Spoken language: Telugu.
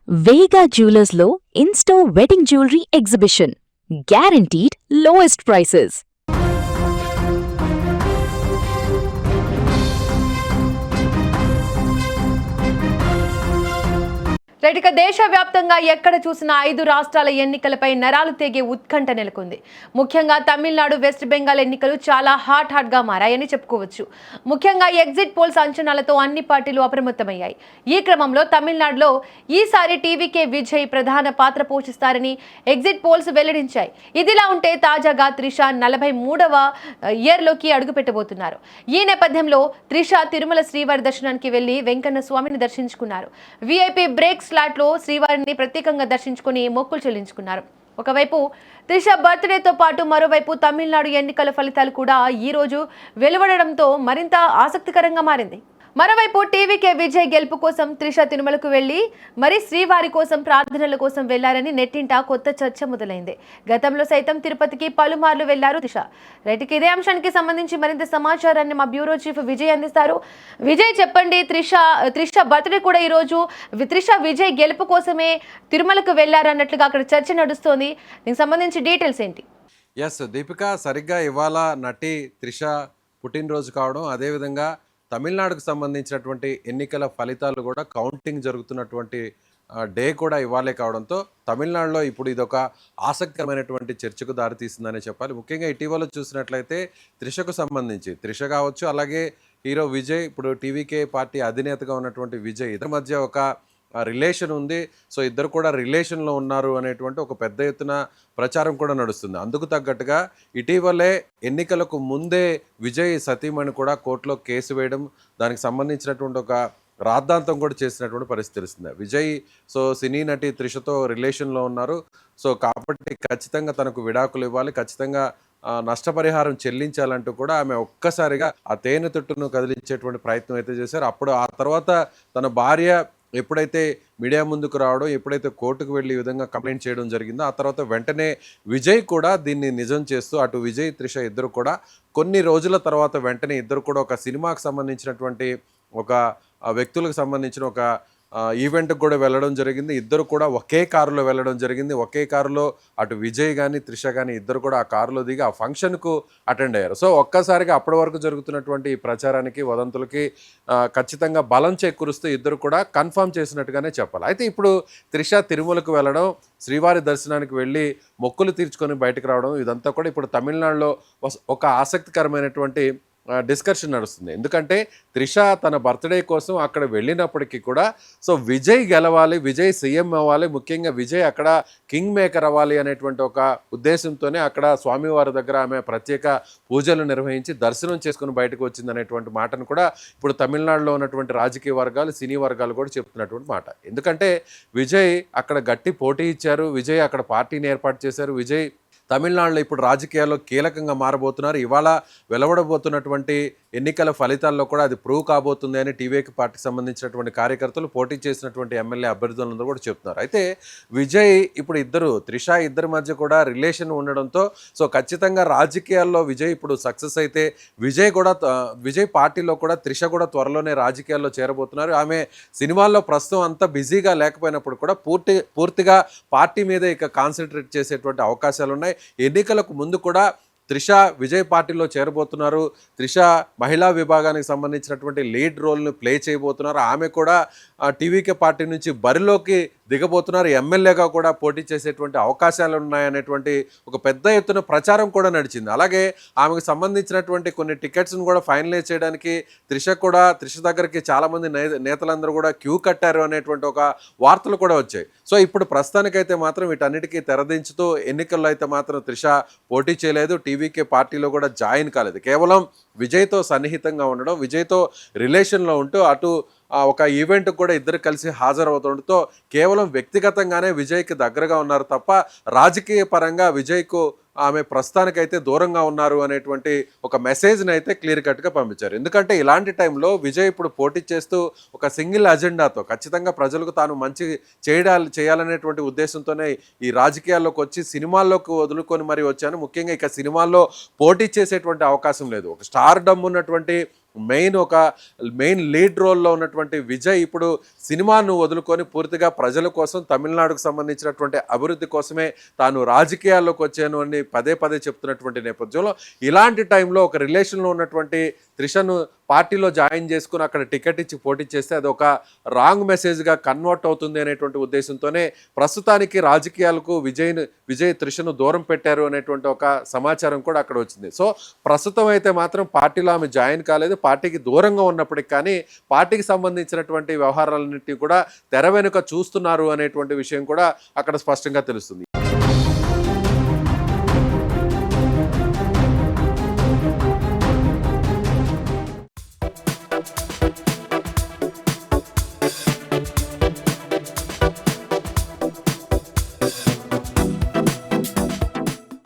Vega Jewelers Lo in-store wedding jewelry exhibition. Guaranteed lowest prices. Right, దేశవ్యాప్తంగా ఎక్కడ చూసినా 5 రాష్ట్రాల ఎన్నికలపై నరాలు తెగే ఉత్కంఠ నెలకొంది. ముఖ్యంగా తమిళనాడు, వెస్ట్ బెంగాల్ ఎన్నికలు చాలా హాట్గా మారాయని చెప్పుకోవచ్చు. ముఖ్యంగా ఎగ్జిట్ పోల్స్ అంచనాలతో అన్ని పార్టీలు అప్రమత్తమయ్యాయి. ఈ క్రమంలో తమిళనాడులో ఈసారి టీవీకే విజయ్ ప్రధాన పాత్ర పోషిస్తారని ఎగ్జిట్ పోల్స్ వెల్లడించాయి. ఇదిలా ఉంటే తాజాగా త్రిష 43వ ఇయర్లోకి అడుగుపెట్టబోతున్నారు. ఈ నేపథ్యంలో త్రిష తిరుమల శ్రీవారి దర్శనానికి వెళ్లి వెంకన్న స్వామిని దర్శించుకున్నారు. వీఐపీ బ్రేక్స్ లో శ్రీవారిని ప్రత్యేకంగా దర్శించుకుని మొక్కులు చెల్లించుకున్నారు. ఒకవైపు త్రిష బర్త్డేతో పాటు మరోవైపు తమిళనాడు ఎన్నికల ఫలితాలు కూడా ఈ రోజు వెలువడడంతో మరింత ఆసక్తికరంగా మారింది. మరోవైపు టీవీకే విజయ్ గెలుపు కోసం త్రిష తిరుమలకు వెళ్లి మరి శ్రీవారి కోసం ప్రార్థనల కోసం వెళ్లారని నెట్టింట కొత్త చర్చ మొదలైంది. గతంలో సైతం తిరుపతికి పలుమార్లు వెళ్లారు త్రిష. రైట్కి ఇదే అంశానికి సంబంధించి మరింత సమాచారాన్ని మా బ్యూరో చీఫ్ విజయ్ అందిస్తారు. విజయ్, చెప్పండి, త్రిష బర్త్డే కూడా ఈ రోజు త్రిష విజయ్ గెలుపు కోసమే తిరుమలకు వెళ్లారు అన్నట్లుగా అక్కడ చర్చ నడుస్తోంది. దీనికి సంబంధించి డీటెయిల్స్ ఏంటి? ఎస్ దీపిక, సరిగ్గా ఇవాళ నటి త్రిష పుట్టినరోజు కావడం, అదేవిధంగా తమిళనాడుకు సంబంధించినటువంటి ఎన్నికల ఫలితాలు కూడా కౌంటింగ్ జరుగుతున్నటువంటి డే కూడా ఇవాళే కావడంతో తమిళనాడులో ఇప్పుడు ఇదొక ఆసక్తికరమైనటువంటి చర్చకు దారితీస్తుందనే చెప్పాలి. ముఖ్యంగా ఇటీవల చూసినట్లయితే త్రిషకు సంబంధించి త్రిష కావచ్చు, అలాగే హీరో విజయ్, ఇప్పుడు టీవీకే పార్టీ అధినేతగా ఉన్నటువంటి విజయ్, ఇద్దరి మధ్య ఒక రిలేషన్ ఉంది. సో ఇద్దరు కూడా రిలేషన్లో ఉన్నారు అనేటువంటి ఒక పెద్ద ఎత్తున ప్రచారం కూడా నడుస్తుంది. అందుకు తగ్గట్టుగా ఇటీవలే ఎన్నికలకు ముందే విజయ్ సతీమణి కూడా కోర్టులో కేసు వేయడం, దానికి సంబంధించినటువంటి ఒక రాద్ధాంతం కూడా చేసినటువంటి పరిస్థితి తెలుస్తుంది. విజయ్ సినీ నటి త్రిషతో రిలేషన్లో ఉన్నారు. కాబట్టి ఖచ్చితంగా తనకు విడాకులు ఇవ్వాలి, ఖచ్చితంగా నష్టపరిహారం చెల్లించాలంటూ కూడా ఆమె ఒక్కసారిగా ఆ తేనె తొట్టును కదిలించేటువంటి ప్రయత్నం అయితే చేశారు. అప్పుడు ఆ తర్వాత తన భార్య ఎప్పుడైతే మీడియా ముందుకు రావడం, ఎప్పుడైతే కోర్టుకు వెళ్ళి ఈ విధంగా కంప్లైంట్ చేయడం జరిగిందో, ఆ తర్వాత వెంటనే విజయ్ కూడా దీన్ని నిజం చేస్తూ అటు విజయ్ త్రిష ఇద్దరు కూడా కొన్ని రోజుల తర్వాత వెంటనే ఇద్దరు కూడా ఒక సినిమాకు సంబంధించినటువంటి ఒక వ్యక్తులకు సంబంధించిన ఒక ఈవెంట్కి కూడా వెళ్ళడం జరిగింది. ఇద్దరు కూడా ఒకే కారులో వెళ్ళడం జరిగింది. ఒకే కారులో అటు విజయ్ కానీ త్రిష కానీ ఇద్దరు కూడా ఆ కారులో దిగి ఆ ఫంక్షన్కు అటెండ్ అయ్యారు. ఒక్కసారిగా అప్పటి వరకు జరుగుతున్నటువంటి ఈ ప్రచారానికి, వదంతులకి ఖచ్చితంగా బలం చేకూరుస్తూ ఇద్దరు కూడా కన్ఫర్మ్ చేసినట్టుగానే చెప్పాలి. అయితే ఇప్పుడు త్రిష తిరుమలకు వెళ్ళడం, శ్రీవారి దర్శనానికి వెళ్ళి మొక్కులు తీర్చుకొని బయటకు రావడం, ఇదంతా కూడా ఇప్పుడు తమిళనాడులో ఒక ఆసక్తికరమైనటువంటి డిస్కషన్ నడుస్తుంది. ఎందుకంటే త్రిష తన బర్త్డే కోసం అక్కడ వెళ్ళినప్పటికీ కూడా విజయ్ గెలవాలి, విజయ్ సీఎం అవ్వాలి, ముఖ్యంగా విజయ్ అక్కడ కింగ్ మేకర్ అవ్వాలి అనేటువంటి ఒక ఉద్దేశంతోనే అక్కడ స్వామివారి దగ్గర ఆమె ప్రత్యేక పూజలు నిర్వహించి దర్శనం చేసుకుని బయటకు వచ్చింది అనేటువంటి మాటను కూడా ఇప్పుడు తమిళనాడులో ఉన్నటువంటి రాజకీయ వర్గాలు, సినీ వర్గాలు కూడా చెప్తున్నటువంటి మాట. ఎందుకంటే విజయ్ అక్కడ గట్టి పోటీ ఇచ్చారు, విజయ్ అక్కడ పార్టీని ఏర్పాటు చేశారు, విజయ్ తమిళనాడులో ఇప్పుడు రాజకీయాల్లో కీలకంగా మారబోతున్నారు. ఇవాళ వెలువడబోతున్నటువంటి ఎన్నికల ఫలితాల్లో కూడా అది ప్రూవ్ కాబోతుంది అని టీవీకి పార్టీకి సంబంధించినటువంటి కార్యకర్తలు, పోటీ చేసినటువంటి ఎమ్మెల్యే అభ్యర్థులందరూ కూడా చెప్తున్నారు. అయితే విజయ్ ఇప్పుడు త్రిష ఇద్దరి మధ్య కూడా రిలేషన్ ఉండడంతో ఖచ్చితంగా రాజకీయాల్లో విజయ్ ఇప్పుడు సక్సెస్ అయితే విజయ్ పార్టీలో కూడా త్రిష కూడా త్వరలోనే రాజకీయాల్లో చేరబోతున్నారు. ఆమె సినిమాల్లో ప్రస్తుతం అంతా బిజీగా లేకపోయినప్పుడు కూడా పూర్తిగా పార్టీ మీద ఇక కాన్సన్ట్రేట్ చేసేటువంటి అవకాశాలు ఉన్నాయి. ఎన్నికలకు ముందు కూడా త్రిష విజయ్ పార్టీలో చేరబోతున్నారు. త్రిష మహిళా విభాగానికి సంబంధించినటువంటి లీడ్ రోల్ను ప్లే చేయబోతున్నారు. ఆమె కూడా టీవీకే పార్టీ నుంచి బరిలోకి దిగబోతున్నారు. ఎమ్మెల్యేగా కూడా పోటీ చేసేటువంటి అవకాశాలు ఉన్నాయనేటువంటి ఒక పెద్ద ఎత్తున ప్రచారం కూడా నడిచింది. అలాగే ఆమెకు సంబంధించినటువంటి కొన్ని టికెట్స్ను కూడా ఫైనలైజ్ చేయడానికి త్రిష దగ్గరికి చాలామంది నేతలందరూ కూడా క్యూ కట్టారు అనేటువంటి ఒక వార్తలు కూడా వచ్చాయి. ఇప్పుడు ప్రస్తుతానికైతే మాత్రం వీటన్నిటికీ తెరదించుతూ ఎన్నికల్లో అయితే మాత్రం త్రిష పోటీ చేయలేదు, టీవీకే పార్టీలో కూడా జాయిన్ కాలేదు. కేవలం విజయ్తో సన్నిహితంగా ఉండడం, విజయ్తో రిలేషన్లో ఉంటూ అటు ఒక ఈవెంట్కి కూడా ఇద్దరు కలిసి హాజరవుతుండటంతో కేవలం వ్యక్తిగతంగానే విజయ్కి దగ్గరగా ఉన్నారు తప్ప రాజకీయ పరంగా విజయ్కు ఆమె ప్రస్తుతానికైతే దూరంగా ఉన్నారు అనేటువంటి ఒక మెసేజ్ని అయితే క్లియర్ కట్గా పంపించారు. ఎందుకంటే ఇలాంటి టైంలో విజయ్ ఇప్పుడు పోటీ చేస్తూ ఒక సింగిల్ అజెండాతో ఖచ్చితంగా ప్రజలకు తాను మంచి చేయాలనేటువంటి ఉద్దేశంతోనే ఈ రాజకీయాల్లోకి వచ్చి సినిమాల్లోకి వదులుకొని మరి వచ్చాను. ముఖ్యంగా ఇక సినిమాల్లో పోటీ చేసేటువంటి అవకాశం లేదు. ఒక స్టార్ డమ్ ఉన్నటువంటి మెయిన్ లీడ్ రోల్లో ఉన్నటువంటి విజయ్ ఇప్పుడు సినిమాను వదులుకొని పూర్తిగా ప్రజల కోసం, తమిళనాడుకు సంబంధించినటువంటి అభివృద్ధి కోసమే తాను రాజకీయాల్లోకి వచ్చాను అని పదే పదే చెప్తున్నటువంటి నేపథ్యంలో ఇలాంటి టైంలో ఒక రిలేషన్లో ఉన్నటువంటి త్రిషను పార్టీలో జాయిన్ చేసుకుని అక్కడ టికెట్ ఇచ్చి పోటీ చేస్తే అది ఒక రాంగ్ మెసేజ్గా కన్వర్ట్ అవుతుంది అనేటువంటి ఉద్దేశంతోనే ప్రస్తుతానికి రాజకీయాలకు విజయ్ త్రిషను దూరం పెట్టారు అనేటువంటి ఒక సమాచారం కూడా అక్కడ వచ్చింది. సో ప్రస్తుతం అయితే మాత్రం పార్టీలో ఆమె జాయిన్ కాలేదు, పార్టీకి దూరంగా ఉన్నప్పటికీ కానీ పార్టీకి సంబంధించినటువంటి వ్యవహారాలన్నింటినీ కూడా తెర వెనుక చూస్తున్నారు అనేటువంటి విషయం కూడా అక్కడ స్పష్టంగా తెలుస్తుంది.